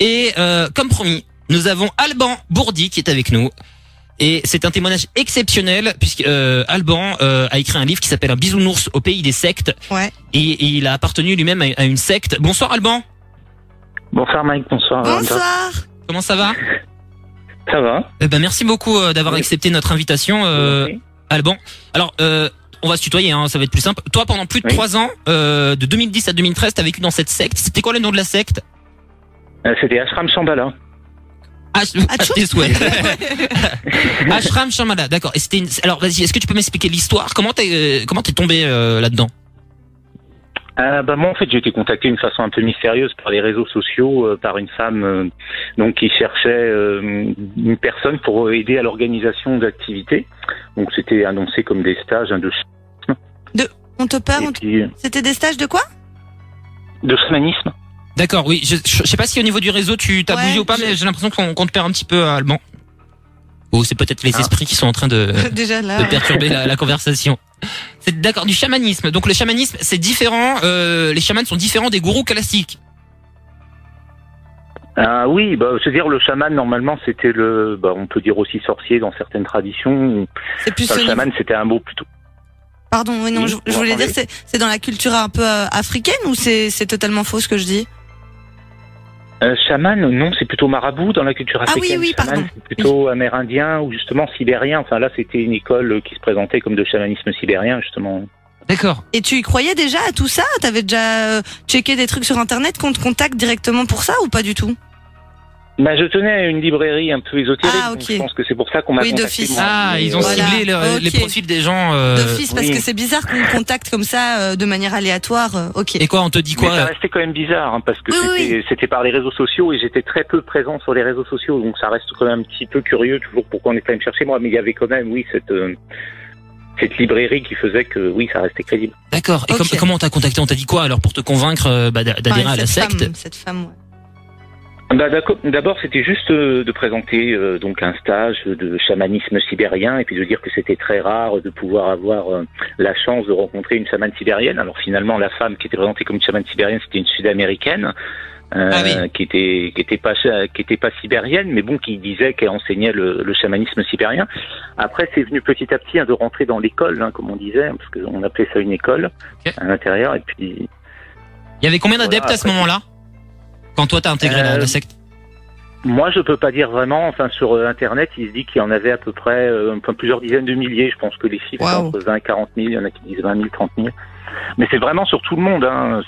Et comme promis, nous avons Alban Bourdi qui est avec nous. Et c'est un témoignage exceptionnel puisque Alban a écrit un livre qui s'appelle Un bisounours au pays des sectes. Ouais. Et il a appartenu lui-même à une secte. Bonsoir Alban. Bonsoir Mike, bonsoir. Bonsoir. Comment ça va? Ça va. Merci beaucoup d'avoir accepté notre invitation, Alban. Alors, on va se tutoyer, hein, ça va être plus simple. Toi, pendant plus de 3 ans, de 2010 à 2013, t'as vécu dans cette secte. C'était quoi le nom de la secte? C'était Ashram Shambhala. Tes souhaits. Ashram Shambhala, d'accord. Et c'était alors, vas-y, est-ce que tu peux m'expliquer l'histoire? Comment t'es tombé là-dedans? Moi en fait j'ai été contacté d'une façon un peu mystérieuse par les réseaux sociaux par une femme donc qui cherchait une personne pour aider à l'organisation d'activités. Donc c'était annoncé comme des stages On te perd. C'était des stages de quoi? De chamanisme. D'accord, oui. Je sais pas si au niveau du réseau tu t'as bougé ou pas, mais j'ai l'impression qu'on te perd un petit peu, Alban. Ou c'est peut-être les esprits qui sont en train de déjà là, de perturber la conversation. C'est d'accord, du chamanisme. Donc le chamanisme, c'est différent. Les chamans sont différents des gourous classiques. Oui, c'est-à-dire le chaman normalement c'était on peut dire aussi sorcier dans certaines traditions. C'est plus le chaman c'était un mot plutôt. Pardon, oui, non, je voulais dire c'est dans la culture un peu africaine ou c'est totalement faux ce que je dis? Chaman, non, c'est plutôt marabout dans la culture africaine. Ah oui, chaman, pardon. C'est plutôt amérindien ou justement sibérien. Enfin là, c'était une école qui se présentait comme de chamanisme sibérien, justement. D'accord. Et tu y croyais déjà à tout ça? T'avais déjà checké des trucs sur Internet qu'on te contacte directement pour ça ou pas du tout? Je tenais à une librairie un peu ésotérique, donc je pense que c'est pour ça qu'on m'a contacté. D'office. Moi. Ils ont ciblé les profils des gens. D'office, parce que c'est bizarre qu'on me contacte comme ça, de manière aléatoire. Ok. Et quoi, on te dit quoi? Mais ça restait quand même bizarre, hein, parce que c'était par les réseaux sociaux et j'étais très peu présent sur les réseaux sociaux, donc ça reste quand même un petit peu curieux toujours pourquoi on est allé me chercher moi, mais il y avait quand même, cette librairie qui faisait que, ça restait crédible. D'accord. Et comment on t'a contacté? On t'a dit quoi alors pour te convaincre d'adhérer à la secte? Cette femme, ouais. D'abord, c'était juste de présenter donc un stage de chamanisme sibérien et puis de dire que c'était très rare de pouvoir avoir la chance de rencontrer une chamane sibérienne. Alors finalement, la femme qui était présentée comme une chamane sibérienne, c'était une Sud-américaine qui était pas sibérienne, mais qui disait qu'elle enseignait le chamanisme sibérien. Après, c'est venu petit à petit de rentrer dans l'école, comme on disait, parce qu'on appelait ça une école à l'intérieur. Et puis, il y avait combien d'adeptes à ce moment-là? Quand toi t'as intégré la secte? Moi je peux pas dire vraiment, enfin sur internet il se dit qu'il y en avait à peu près plusieurs dizaines de milliers, je pense que les chiffres sont entre 20 et 40 000, il y en a qui disent 20 000, 30 000. Mais c'est vraiment sur tout le monde,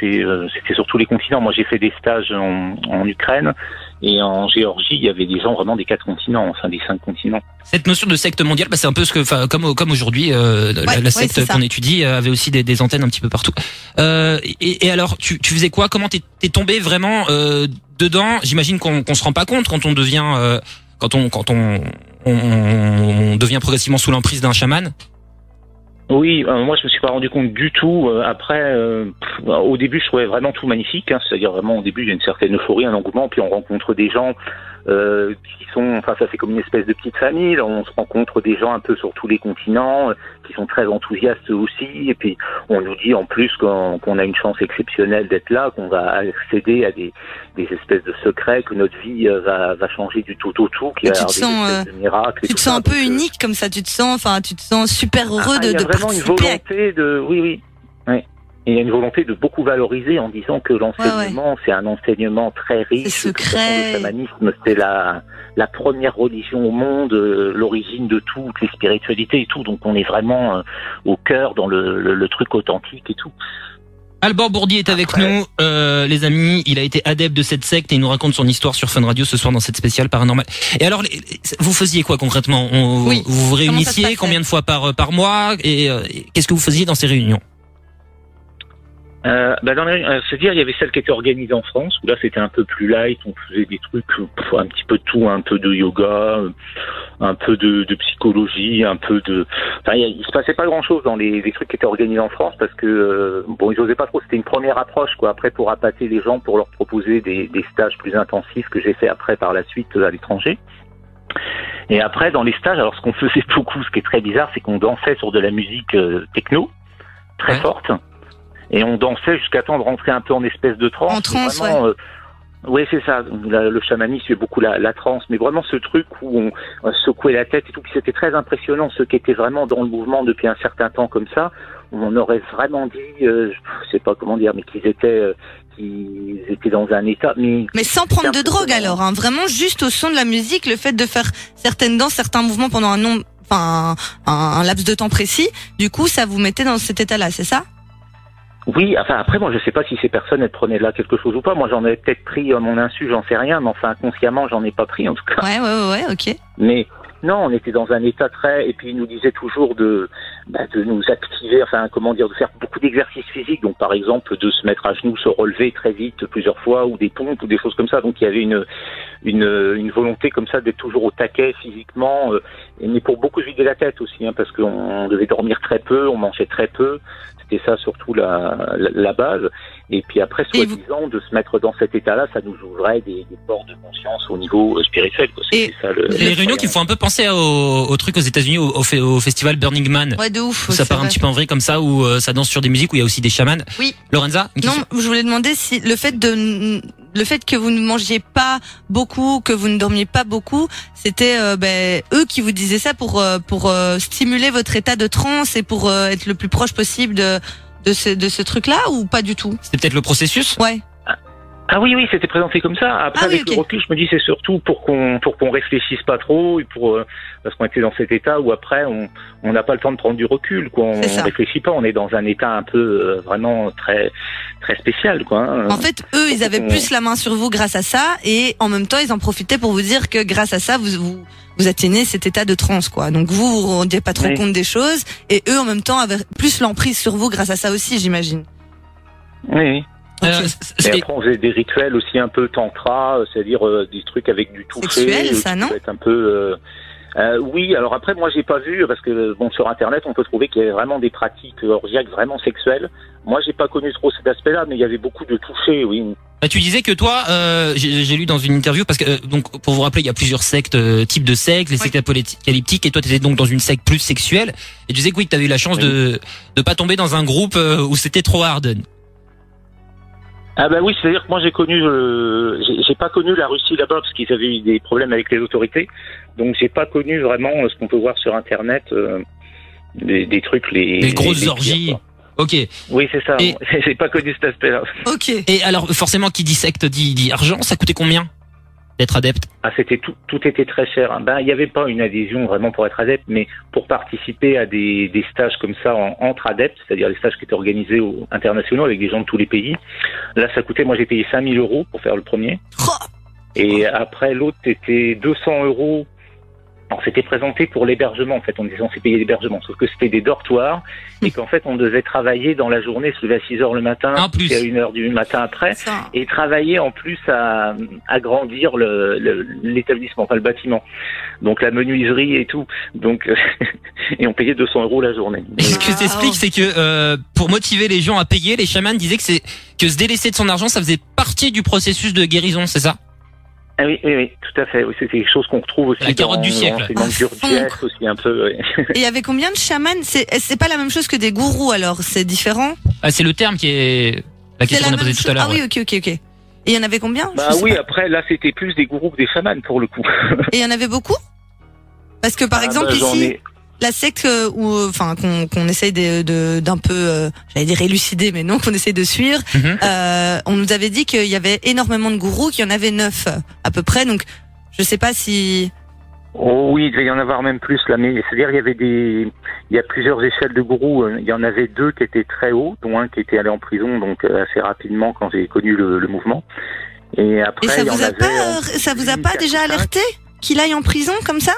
c'était sur tous les continents. Moi j'ai fait des stages en Ukraine et en Géorgie, il y avait des gens vraiment des 4 continents, enfin des 5 continents. Cette notion de secte mondiale, c'est un peu comme aujourd'hui, la secte qu'on étudie avait aussi des antennes un petit peu partout. Et alors, tu faisais quoi? Comment t'es tombé vraiment dedans? J'imagine qu'on se rend pas compte quand on devient on devient progressivement sous l'emprise d'un chaman. Oui, moi je me suis pas rendu compte du tout. Après, au début je trouvais vraiment tout magnifique, c'est-à-dire vraiment au début il y a une certaine euphorie, un engouement, puis on rencontre des gens qui sont, ça fait comme une espèce de petite famille. Là, on se rencontre des gens un peu sur tous les continents qui sont très enthousiastes aussi, et puis on nous dit en plus qu'on a une chance exceptionnelle d'être là, qu'on va accéder à des espèces de secrets, que notre vie va changer du tout au tout, qu'il y a des espèces de miracles. Tu te sens un peu unique comme ça, tu te sens super heureux de participer. Il y a vraiment une volonté oui. Et il y a une volonté de beaucoup valoriser en disant que l'enseignement, c'est un enseignement très riche. C'est secret. Le chamanisme, c'est la première religion au monde, l'origine de toutes les spiritualités et tout. Donc on est vraiment au cœur dans le truc authentique et tout. Alban Bourdi est avec nous, les amis. Il a été adepte de cette secte et il nous raconte son histoire sur Fun Radio ce soir dans cette spéciale paranormale. Et alors, vous faisiez quoi concrètement? Vous vous réunissiez combien de fois par mois et qu'est-ce que vous faisiez dans ces réunions? C'est-à-dire il y avait celle qui était organisée en France où là c'était un peu plus light, on faisait des trucs un petit peu de tout, un peu de yoga, un peu de psychologie, il se passait pas grand-chose dans les trucs qui étaient organisés en France parce que ils osaient pas trop, c'était une première approche après pour appâter les gens, pour leur proposer des stages plus intensifs que j'ai fait après par la suite à l'étranger. Et après dans les stages, alors ce qu'on faisait beaucoup, ce qui est très bizarre, c'est qu'on dansait sur de la musique techno très forte. Et on dansait jusqu'à temps de rentrer un peu en espèce de transe. En transe, Oui, c'est ça. Le chamanisme, c'est beaucoup la transe, mais vraiment ce truc où on secouait la tête et tout, puis c'était très impressionnant. Ceux qui étaient vraiment dans le mouvement depuis un certain temps comme ça, on aurait vraiment dit, je sais pas comment dire, mais qu'ils étaient dans un état. Mais sans prendre de drogue alors, hein, vraiment juste au son de la musique, le fait de faire certaines danses, certains mouvements pendant un laps de temps précis, du coup, ça vous mettait dans cet état-là, c'est ça? Oui, enfin après moi je sais pas si ces personnes elles prenaient là quelque chose ou pas. Moi j'en ai peut-être pris à mon insu, j'en sais rien, mais enfin inconsciemment j'en ai pas pris en tout cas. Ouais, ok. Mais non, on était dans un état très, et puis il nous disait toujours de nous activer, enfin comment dire, de faire beaucoup d'exercices physiques. Donc par exemple de se mettre à genoux, se relever très vite plusieurs fois, ou des pompes ou des choses comme ça. Donc il y avait une volonté comme ça d'être toujours au taquet physiquement, mais pour beaucoup se vider la tête aussi, hein, parce qu'on devait dormir très peu, on mangeait très peu. C'était ça surtout la base. Et puis après, soi-disant, de se mettre dans cet état-là, ça nous ouvrait des portes de conscience au niveau spirituel. Quoi. Les réunions qui font un peu penser au truc aux États-Unis, au festival Burning Man. Ouais, de ouf. Ça part un petit peu en vrille comme ça, où ça danse sur des musiques où il y a aussi des chamans. Oui. Lorenza? Non, je voulais demander si le fait que vous ne mangiez pas beaucoup, que vous ne dormiez pas beaucoup, c'était eux qui vous disaient ça pour stimuler votre état de transe et pour être le plus proche possible de ce truc-là, ou pas du tout? C'était peut-être le processus? Ouais. Ah oui, c'était présenté comme ça. Après, avec le recul, je me dis c'est surtout pour qu'on réfléchisse pas trop et parce qu'on était dans cet état où après on n'a pas le temps de prendre du recul, quoi. On réfléchit pas, on est dans un état un peu vraiment très très spécial, quoi. Hein. En fait, eux, ils avaient plus la main sur vous grâce à ça, et en même temps, ils en profitaient pour vous dire que grâce à ça, vous atteignez cet état de transe, quoi. Donc vous vous rendiez pas trop compte des choses, et eux, en même temps, avaient plus l'emprise sur vous grâce à ça aussi, j'imagine. Oui. Et après, on faisait des rituels aussi un peu tantra, c'est-à-dire des trucs avec du toucher. Sexuel, ça, non? Être un peu. Oui, alors après, moi, j'ai pas vu, parce que bon, sur Internet, on peut trouver qu'il y a vraiment des pratiques orgiaques vraiment sexuelles. Moi, j'ai pas connu trop cet aspect-là, mais il y avait beaucoup de toucher, oui. Tu disais que toi, j'ai lu dans une interview, parce que donc pour vous rappeler, il y a plusieurs sectes, types de sectes, les sectes apocalyptiques, et toi, tu étais donc dans une secte plus sexuelle. Et tu disais que oui, que tu avais eu la chance de pas tomber dans un groupe où c'était trop harden. Ah bah oui, c'est-à-dire que moi j'ai pas connu la Russie là-bas parce qu'ils avaient eu des problèmes avec les autorités, donc j'ai pas connu vraiment ce qu'on peut voir sur Internet, des trucs les grosses orgies. Pires, ok. Oui, c'est ça. J'ai pas connu cet aspect-là. Ok. Et alors forcément, qui dit secte dit argent. Ça coûtait combien d'être adepte? Ah, c'était tout était très cher. Hein. Ben il y avait pas une adhésion vraiment pour être adepte, mais pour participer à des stages comme ça entre adeptes, c'est-à-dire les stages qui étaient organisés internationaux avec des gens de tous les pays. Là, ça coûtait. Moi, j'ai payé 5 000 € pour faire le premier. Et après, l'autre était 200 €. Alors, c'était présenté pour l'hébergement, en fait. On était censé payer l'hébergement. Sauf que c'était des dortoirs. Et qu'en fait, on devait travailler dans la journée, se lever à 6 h le matin, jusqu'à 1 h du matin après. Ça. Et travailler en plus à agrandir l'établissement, enfin le bâtiment. Donc, la menuiserie et tout. Donc, et on payait 200 € la journée. Et ce que t'expliques, c'est que, pour motiver les gens à payer, les chamans disaient que se délaisser de son argent, ça faisait partie du processus de guérison, c'est ça? Ah oui, tout à fait. Oui, c'est quelque chose qu'on retrouve aussi la carotte du siècle. Aussi un peu. Oui. Et il y avait combien de chamans? C'est pas la même chose que des gourous, alors c'est différent? Ah, c'est le terme qui est la question qu'on a posée tout à l'heure. Ah oui, ok. Et il y en avait combien? Bah oui, après là c'était plus des gourous que des chamans pour le coup. Et il y en avait beaucoup? Parce que par exemple ici, la secte qu'on essaye d'un peu, j'allais dire élucider, mais non, qu'on essaye de suivre. On nous avait dit qu'il y avait énormément de gourous, qu'il y en avait 9 à peu près. Donc, je sais pas si. Oh oui, il devait y en avoir même plus là. Mais c'est-à-dire il y a plusieurs échelles de gourous. Il y en avait 2 qui étaient très hauts, dont un qui était allé en prison, donc assez rapidement quand j'ai connu le mouvement. Et après, ça vous a pas déjà alerté qu'il aille en prison comme ça?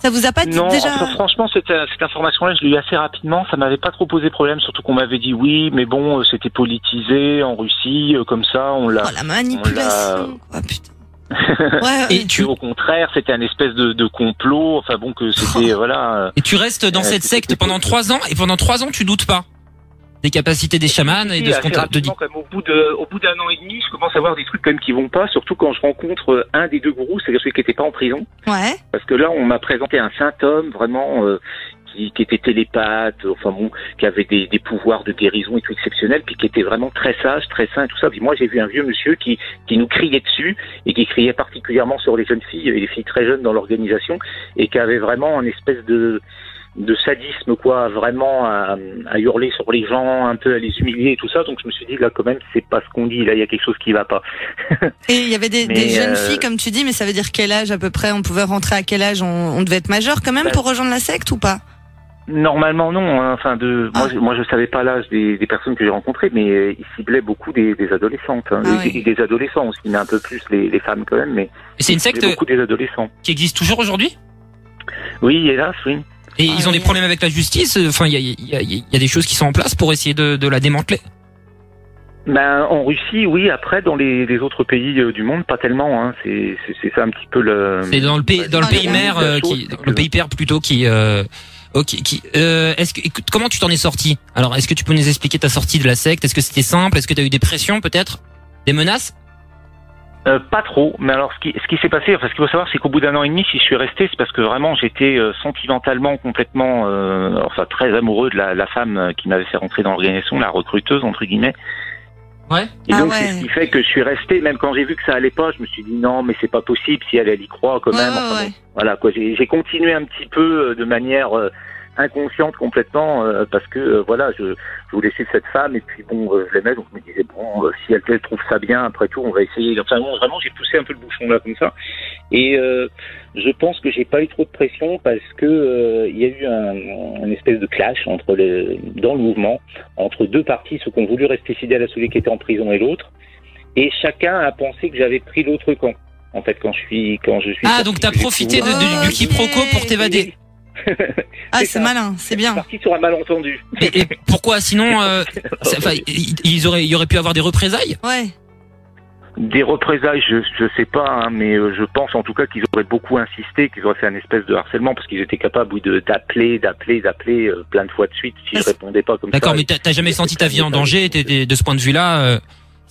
Ça vous a pas dit déjà? Non, franchement, cette information-là, je l'ai eu assez rapidement. Ça m'avait pas trop posé problème, surtout qu'on m'avait dit oui, mais bon, c'était politisé en Russie, comme ça, on l'a. Oh, la manipulation, quoi, putain. Et au contraire, c'était un espèce de complot. Enfin bon, que c'était voilà. Et tu restes dans cette secte pendant 3 ans, et pendant 3 ans, tu doutes pas des capacités des chamans et de ce qu'on te dit. Au bout d'un an et demi, je commence à voir des trucs quand même qui vont pas, surtout quand je rencontre un des 2 gourous, c'est-à-dire celui qui était pas en prison. Ouais. Parce que là, on m'a présenté un saint homme vraiment qui était télépathe, enfin bon, qui avait des pouvoirs de guérison et tout exceptionnels, puis qui était vraiment très sage, très sain et tout ça. Puis moi, j'ai vu un vieux monsieur qui nous criait dessus et qui criait particulièrement sur les jeunes filles et les filles très jeunes dans l'organisation et qui avait vraiment une espèce de sadisme, quoi, vraiment à hurler sur les gens, un peu à les humilier et tout ça. Donc je me suis dit, là, quand même, c'est pas ce qu'on dit, là, il y a quelque chose qui va pas. Et il y avait des jeunes filles, comme tu dis, mais ça veut dire quel âge à peu près? On pouvait rentrer à quel âge? On devait être majeur quand même pour rejoindre la secte ou pas? Normalement non, hein. Enfin moi je savais pas l'âge des personnes que j'ai rencontrées, mais ils ciblaient beaucoup des adolescentes, hein. Et des adolescents aussi, mais un peu plus les femmes quand même, mais c'est une secte beaucoup des adolescents qui existe toujours aujourd'hui? Oui, hélas, oui. Et ils ont des problèmes avec la justice. Enfin, il y a des choses qui sont en place pour essayer de la démanteler. Ben en Russie, oui. Après, dans les autres pays du monde, pas tellement. Hein. C'est ça un petit peu le. C'est dans le pays mère, le pays père plutôt qui. Comment tu t'en es sorti? Alors, est-ce que tu peux nous expliquer ta sortie de la secte? Est-ce que c'était simple? Est-ce que tu as eu des pressions peut-être? Des menaces? Pas trop, mais alors ce qui s'est passé, enfin ce qu'il faut savoir, c'est qu'au bout d'un an et demi, si je suis resté, c'est parce que vraiment j'étais sentimentalement complètement, enfin très amoureux de la femme qui m'avait fait rentrer dans l'organisation, la recruteuse entre guillemets. Ouais. Et donc c'est ce qui fait que je suis resté, même quand j'ai vu que ça allait pas, je me suis dit non, mais c'est pas possible, si elle y croit quand même. Enfin, bon, voilà quoi, j'ai continué un petit peu de manière inconsciente complètement parce que voilà, je voulais suivre cette femme et puis bon, je l'aimais, donc je me disais bon, si elle trouve ça bien, après tout on va essayer. Enfin bon, vraiment j'ai poussé un peu le bouchon là comme ça et je pense que j'ai pas eu trop de pression parce que il y a eu un espèce de clash dans le mouvement entre deux partis, ceux qui ont voulu rester fidèles à celui qui était en prison et l'autre, et chacun a pensé que j'avais pris l'autre camp en fait quand je suis donc t'as profité du quiproquo pour t'évader. C'est malin, c'est bien. Parti sur un malentendu. Et pourquoi sinon il y aurait pu avoir des représailles? Ouais. Des représailles, je sais pas, hein, mais je pense en tout cas qu'ils auraient beaucoup insisté, qu'ils auraient fait un espèce de harcèlement parce qu'ils étaient capables d'appeler plein de fois de suite si je répondais pas comme ça. D'accord, mais t'as jamais senti ta vie en danger de ce point de vue-là?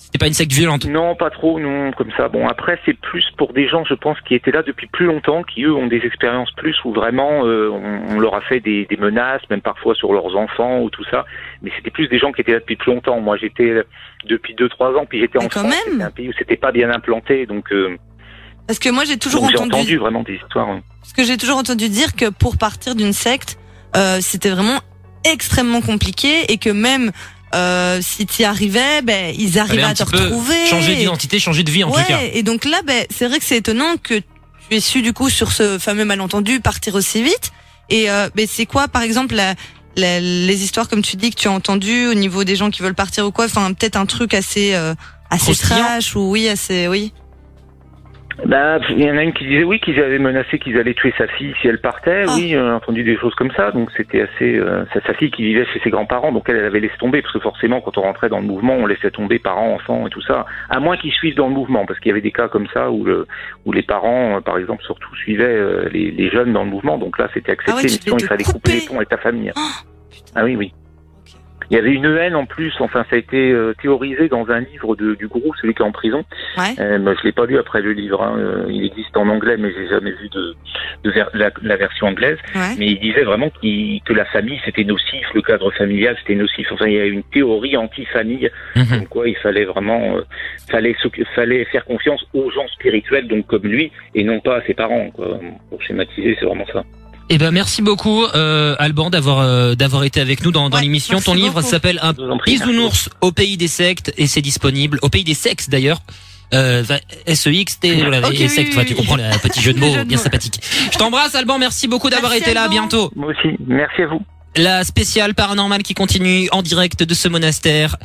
C'était pas une secte violente? Non, pas trop, non, comme ça. Bon, après, c'est plus pour des gens, je pense, qui étaient là depuis plus longtemps, qui eux ont des expériences plus où vraiment on leur a fait des menaces, même parfois sur leurs enfants ou tout ça. Mais c'était plus des gens qui étaient là depuis plus longtemps. Moi, j'étais depuis 2-3 ans, puis j'étais en France, c'était un pays où c'était pas bien implanté, donc. Parce que moi, j'ai toujours entendu vraiment des histoires. Hein. Parce que j'ai toujours entendu dire que pour partir d'une secte, c'était vraiment extrêmement compliqué et que même si tu y arrivais, ils arrivaient à te retrouver. Changer d'identité, changer de vie en tout cas. Et donc là, c'est vrai que c'est étonnant que tu aies su du coup sur ce fameux malentendu partir aussi vite. Et c'est quoi, par exemple, les histoires comme tu dis que tu as entendues au niveau des gens qui veulent partir ou quoi? Enfin, peut-être un truc assez trash ou oui. Bah, il y en a une qui disait oui, qu'ils avaient menacé qu'ils allaient tuer sa fille si elle partait. Oui, j'ai entendu des choses comme ça. Donc c'était assez. Sa fille qui vivait chez ses grands-parents, donc elle avait laissé tomber parce que forcément, quand on rentrait dans le mouvement, on laissait tomber parents, enfants et tout ça. À moins qu'ils suivent dans le mouvement, parce qu'il y avait des cas comme ça où les parents, par exemple, surtout suivaient les jeunes dans le mouvement. Donc là, c'était accepté. Mais sinon, il fallait couper les ponts avec ta famille. Ah oui. Il y avait une haine en plus, enfin ça a été théorisé dans un livre du gourou, celui qui est en prison. Ouais. Je l'ai pas lu après le livre, hein. Il existe en anglais, mais j'ai jamais vu la version anglaise. Ouais. Mais il disait vraiment que la famille c'était nocif, le cadre familial c'était nocif. Enfin il y a une théorie anti-famille, comme quoi il fallait vraiment, fallait faire confiance aux gens spirituels, donc comme lui, et non pas à ses parents, quoi. Pour schématiser, c'est vraiment ça. Eh ben merci beaucoup Alban d'avoir été avec nous dans l'émission. Ton livre s'appelle Un bisounours au pays des sectes et c'est disponible au pays des sexes d'ailleurs. SEXT et secte, tu comprends le petit jeu de mots bien sympathique. Je t'embrasse Alban, merci beaucoup d'avoir été là, à bientôt. Moi aussi, merci à vous. La spéciale paranormale qui continue en direct de ce monastère.